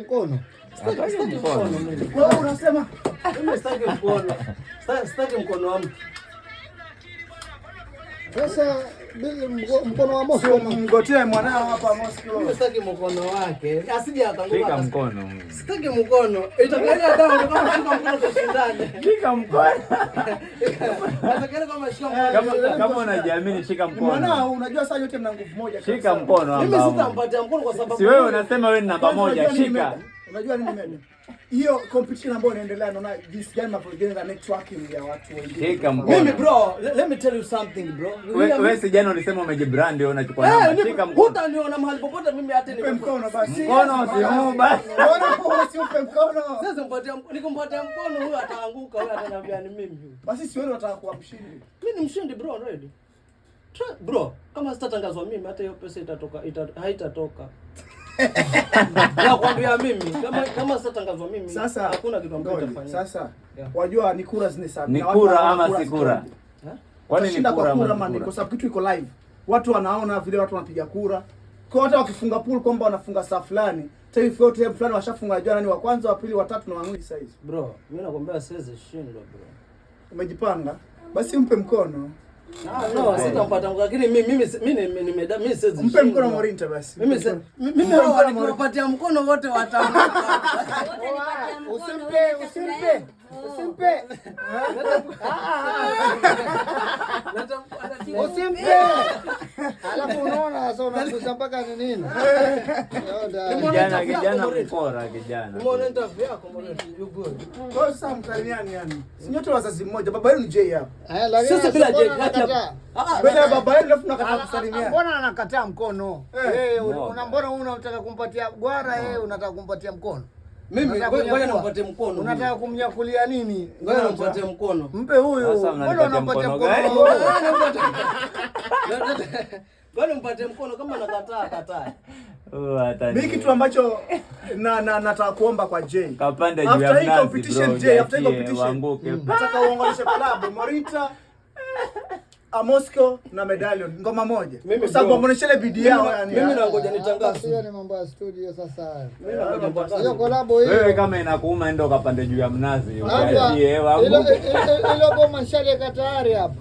Mkono. Sitaki mkono. Wewe unasema mimi sitaki mkono. Sitaki mkono wa mtu. Sasa mkono wa Moscow mgotee mwanao hapa Moscow. Mimi sitaki mkono wake. Asije akanguka. Shika mkono. Sitaki mkono. Itakuwa damu kama shika mkono tushindane. Shika mkono. Nataka kama shika mkono. Kama unajiamini shika mkono. Mwanao unajua saa yote mna nguvu moja. Shika mkono hapa. Mimi sitampatia mkono kwa sababu si wewe unasema wewe ni namba moja, shika. Unajua nini mimi? Hiyo competition ambayo inaendelea naona jinsi gani mnapojenga networking ya watu wengine. Shika mkono. Mimi bro, let me tell you something bro. Wewe si jana ulisema umejibrand wewe unachukua namba. Shika mkono. Hutaniona mahali popote mimi hata nipe mkono basi. Mkono si basi. Mbona usiupe mkono? Sasa nikumpatia mkono huyo ataanguka, huyo ataniambia ni mimi. Basi si wewe unataka kuwa mshindi. Mimi ni mshindi bro already. Bro, kama sitatangazwa mimi hata hiyo pesa haitatoka. Nakwambia mimi kama sitatangazwa mimi sasa hakuna kitu ambacho kitafanyika. Sasa wajua ni kura zinesabu. Ni kura ama si kura? Kwani ni kura ama ni kwa sababu kitu iko live. Watu wanaona vile watu wanapiga kura. Kwa hata wakifunga pool kwamba wanafunga saa fulani, taifa yote fulani washafunga jana, ni wa kwanza, wa pili, wa tatu na wa mwisho size. Bro, mimi nakwambia siwezi shindwa bro. Umejipanga? Basi mpe mkono. No, sitampata mkono lakini mimi siwezi. Mpe mkono Morinta basi. Mimi hao nikupatia mkono wote watano. Usimpe. Usimpe. Alafu unaona sasa unakuza mpaka ni nini? Kijana mkora kijana. Umeona interview yako mbona you good. Kwa sasa mtaniani yani. Si nyote wazazi mmoja. Baba yenu ni J hapa. Sasa bila J Bwana baba yenu alafu nakataa kusalimia. Mbona anakataa mkono? Mbona unataka kumpatia gwara yeye unataka kumpatia mkono? Mimi ngoja nimpatie mkono. Unataka kumnyakulia nini? Ngoja nimpatie mkono. Mpe huyu. Mbona unampatia mkono? Ngoja nimpatie mkono kama nakataa kataa. Mimi kitu ambacho nataka kuomba kwa J. Kapande juu ya mnazi competition J, after competition. Nataka uongeleshe collab Morinta Moscow na Medallion ngoma moja. Kwa sababu wamoneshele bidii yao yani. Mimi nangoja nitangaze. Sio ni mambo ya studio sasa. Mimi nangoja nitangaze. Hiyo collab hiyo. Wewe kama inakuuma ndio kapande juu ya mnazi. Ile goma nishale tayari hapa.